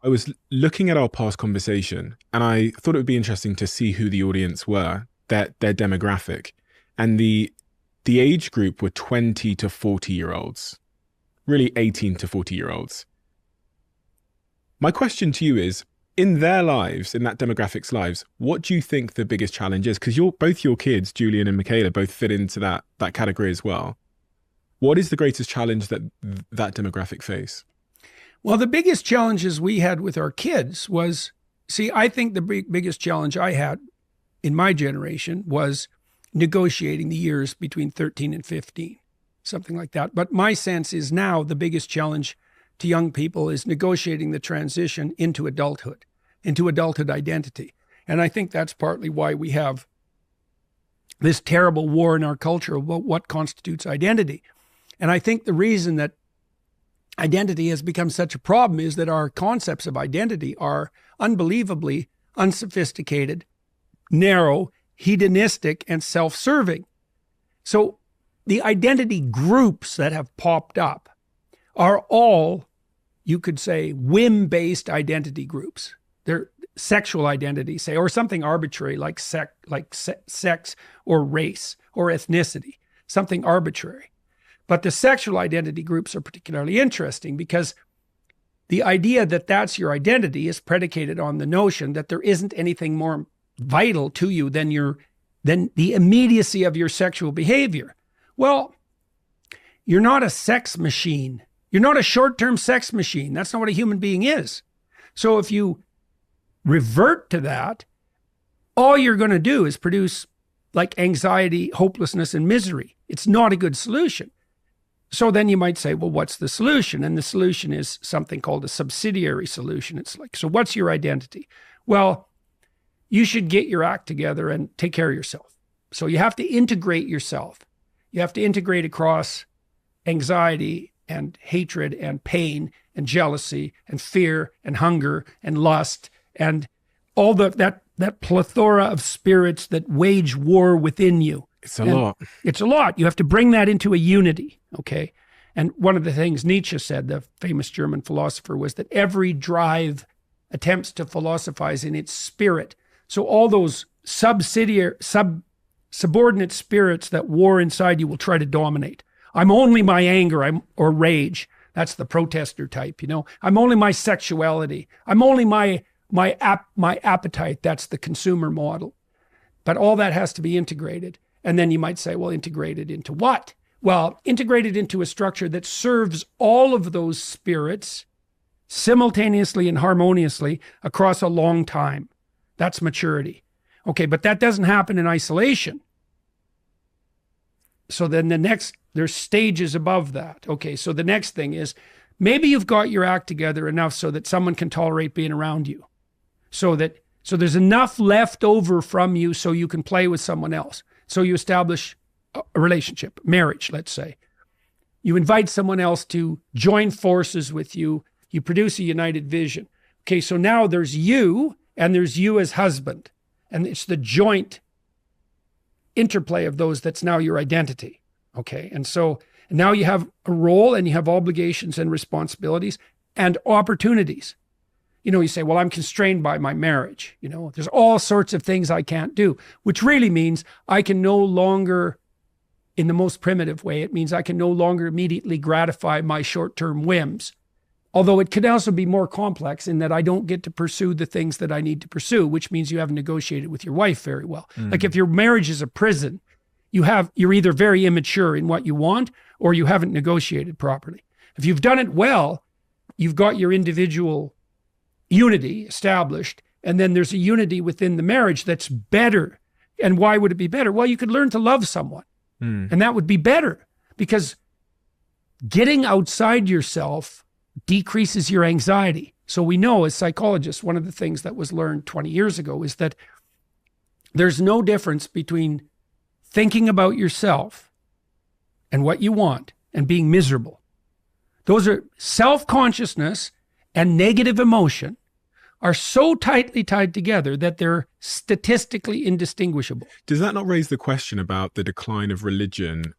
I was looking at our past conversation and I thought it would be interesting to see who the audience were, their demographic. And the age group were 20 to 40-year olds, really 18 to 40-year olds. My question to you is, in their lives, in that demographic's lives, what do you think the biggest challenge is? Because both your kids, Julian and Michaela, both fit into that category as well. What is the greatest challenge that demographic face? Well, the biggest challenges we had with our kids was, see, I think the biggest challenge I had in my generation was negotiating the years between 13 and 15, something like that. But my sense is now the biggest challenge to young people is negotiating the transition into adulthood identity. And I think that's partly why we have this terrible war in our culture about what constitutes identity. And I think the reason that identity has become such a problem is that our concepts of identity are unbelievably unsophisticated, narrow, hedonistic, and self-serving. So the identity groups that have popped up are all, you could say, whim-based identity groups. They're sexual identity, say, or something arbitrary like sex or race or ethnicity, something arbitrary. But the sexual identity groups are particularly interesting because the idea that that's your identity is predicated on the notion that there isn't anything more vital to you than the immediacy of your sexual behavior. Well, you're not a sex machine. You're not a short-term sex machine. That's not what a human being is. So if you revert to that, all you're going to do is produce like anxiety, hopelessness, and misery. It's not a good solution. So then you might say, well, what's the solution? And the solution is something called a subsidiary solution. It's like, so what's your identity? Well, you should get your act together and take care of yourself. So you have to integrate yourself. You have to integrate across anxiety and hatred and pain and jealousy and fear and hunger and lust and all that plethora of spirits that wage war within you. It's a lot. It's a lot. You have to bring that into a unity, okay? And one of the things Nietzsche said, the famous German philosopher, was that every drive attempts to philosophize in its spirit. So all those subordinate spirits that war inside you will try to dominate. I'm only my anger or rage. That's the protester type, you know. I'm only my sexuality. I'm only my appetite. That's the consumer model. But all that has to be integrated. And then you might say, well, integrated into what? Well, integrated into a structure that serves all of those spirits simultaneously and harmoniously across a long time. That's maturity. Okay, but that doesn't happen in isolation. So then there's stages above that. Okay, so the next thing is maybe you've got your act together enough so that someone can tolerate being around you. So there's enough left over from you so you can play with someone else. So you establish a relationship, marriage, let's say. You invite someone else to join forces with you. You produce a united vision. Okay, so now there's you and there's you as husband. And it's the joint interplay of those that's now your identity. Okay, and so now you have a role and you have obligations and responsibilities and opportunities. You know, you say, well, I'm constrained by my marriage. You know, there's all sorts of things I can't do, which really means I can no longer, in the most primitive way, it means I can no longer immediately gratify my short-term whims. Although it could also be more complex in that I don't get to pursue the things that I need to pursue, which means you haven't negotiated with your wife very well. Like if your marriage is a prison, you're either very immature in what you want or you haven't negotiated properly. If you've done it well, you've got your individual unity established, and then there's a unity within the marriage that's better. And why would it be better? Well, you could learn to love someone, and that would be better because getting outside yourself decreases your anxiety. So we know as psychologists, one of the things that was learned 20 years ago is that there's no difference between thinking about yourself and what you want and being miserable. Those are self-consciousness and negative emotion are so tightly tied together that they're statistically indistinguishable. Does that not raise the question about the decline of religion?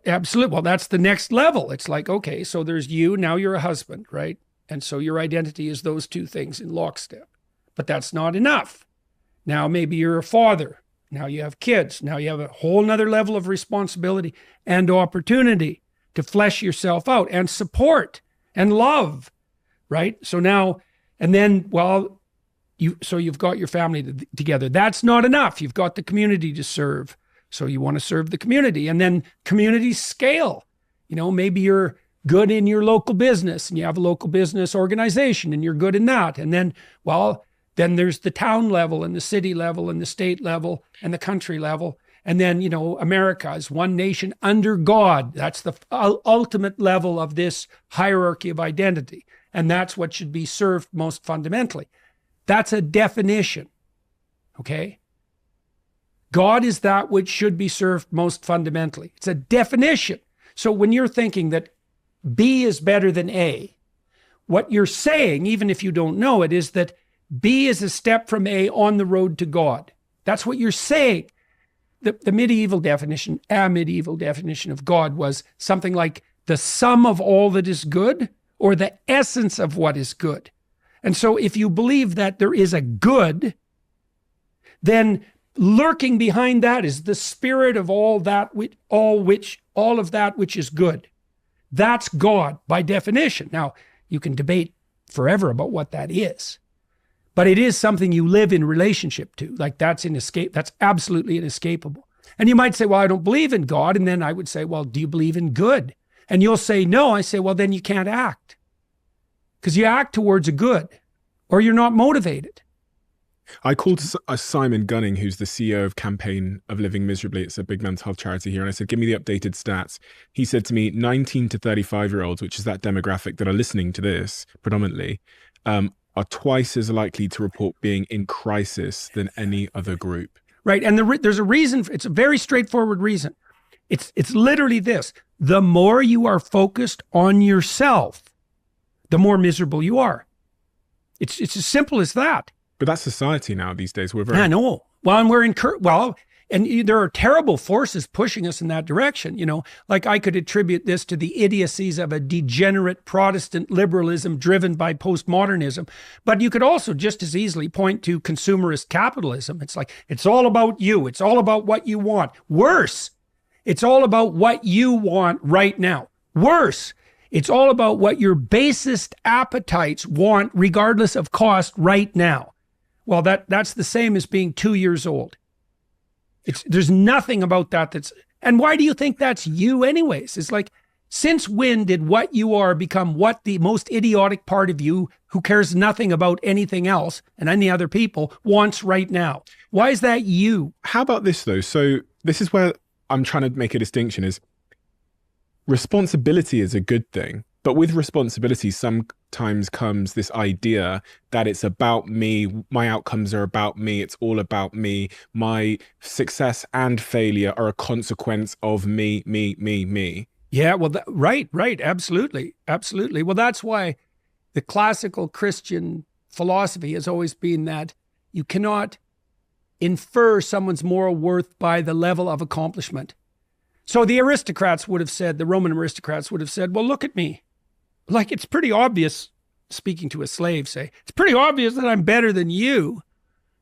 Absolutely. Well, that's the next level. It's like, okay, so there's you, now you're a husband, right? And so your identity is those two things in lockstep. But that's not enough. Now maybe you're a father. Now you have kids. Now you have a whole nother level of responsibility and opportunity to flesh yourself out and support and love, right? So now, and then, well, you've got your family together. That's not enough. You've got the community to serve. So you want to serve the community, and then communities scale. Maybe you're good in your local business and you have a local business organization and you're good in that. And then, well, then there's the town level and the city level and the state level and the country level. And then, America is one nation under God. That's the ultimate level of this hierarchy of identity. And that's what should be served most fundamentally. That's a definition, okay? God is that which should be served most fundamentally. It's a definition. So when you're thinking that B is better than A, what you're saying, even if you don't know it, is that B is a step from A on the road to God. That's what you're saying. The medieval definition of God was something like the sum of all that is good, or the essence of what is good. And so if you believe that there is a good, then lurking behind that is the spirit of all of that which is good. That's God by definition. Now, you can debate forever about what that is, but it is something you live in relationship to. Like that's absolutely inescapable. And you might say, well, I don't believe in God. And then I would say, well, do you believe in good? And you'll say, no. I say, well, then you can't act, because you act towards a good, or you're not motivated. I called Simon Gunning, who's the CEO of Campaign of Living Miserably. It's a big mental health charity here. And I said, give me the updated stats. He said to me, 19 to 35-year-olds, which is that demographic that are listening to this predominantly, are twice as likely to report being in crisis than any other group. Right. And there's a reason. It's a very straightforward reason. It's literally this. The more you are focused on yourself, the more miserable you are. It's as simple as that. But that's society now these days. I know. Well, and there are terrible forces pushing us in that direction. Like I could attribute this to the idiocies of a degenerate Protestant liberalism driven by postmodernism. But you could also just as easily point to consumerist capitalism. It's like, it's all about you. It's all about what you want. Worse, it's all about what you want right now. Worse, it's all about what your basest appetites want, regardless of cost right now. Well, that's the same as being 2 years old. There's nothing about that and why do you think that's you anyways? It's like, since when did what you are become what the most idiotic part of you, who cares nothing about anything else and any other people, wants right now? Why is that you? How about this though? So this is where I'm trying to make a distinction is responsibility is a good thing. But with responsibility, sometimes comes this idea that it's about me. My outcomes are about me. It's all about me. My success and failure are a consequence of me. Yeah, well, right. Absolutely. Well, that's why the classical Christian philosophy has always been that you cannot infer someone's moral worth by the level of accomplishment. So the aristocrats would have said, the Roman aristocrats would have said, well, look at me. Like, it's pretty obvious, speaking to a slave, say, it's pretty obvious that I'm better than you.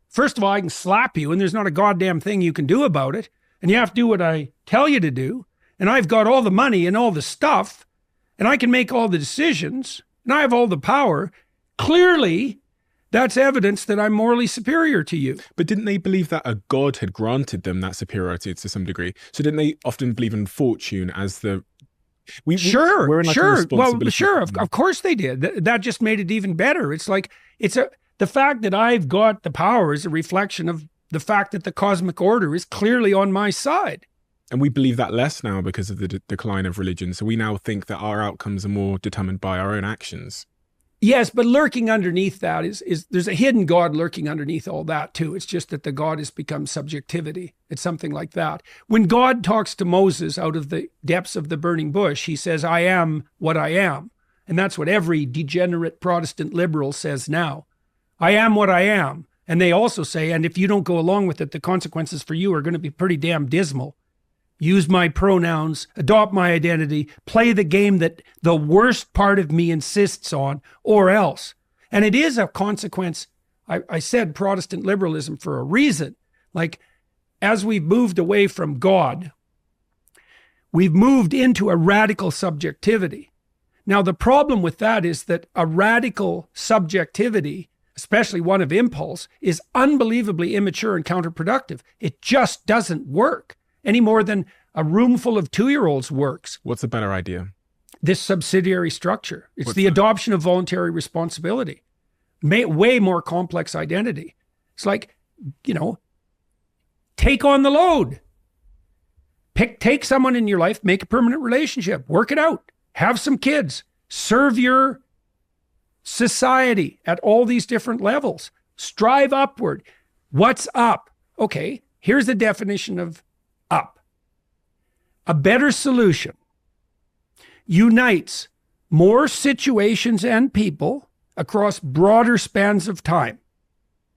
First of all, I can slap you and there's not a goddamn thing you can do about it. And you have to do what I tell you to do. And I've got all the money and all the stuff. And I can make all the decisions. And I have all the power. Clearly, that's evidence that I'm morally superior to you. But didn't they believe that a god had granted them that superiority to some degree? So didn't they often believe in fortune as the... Sure. Well, sure. Of course they did. That just made it even better. It's like, the fact that I've got the power is a reflection of the fact that the cosmic order is clearly on my side. And we believe that less now because of the decline of religion. So we now think that our outcomes are more determined by our own actions. Yes, but lurking underneath that is there's a hidden God lurking underneath all that too. It's just that the God has become subjectivity. It's something like that. When God talks to Moses out of the depths of the burning bush, he says, I am what I am. And that's what every degenerate Protestant liberal says now. I am what I am. And they also say, and if you don't go along with it, the consequences for you are going to be pretty damn dismal. use my pronouns, adopt my identity, play the game that the worst part of me insists on, or else. And it is a consequence. I said Protestant liberalism for a reason. Like, as we've moved away from God, we've moved into a radical subjectivity. Now, the problem with that is that a radical subjectivity, especially one of impulse, is unbelievably immature and counterproductive. It just doesn't work any more than a room full of 2-year-olds works. What's a better idea? This subsidiary structure. It's the adoption of voluntary responsibility. Way more complex identity. It's like, take on the load. Take someone in your life, make a permanent relationship, work it out, have some kids, serve your society at all these different levels, strive upward. What's up? Okay, here's the definition of up. A better solution unites more situations and people across broader spans of time.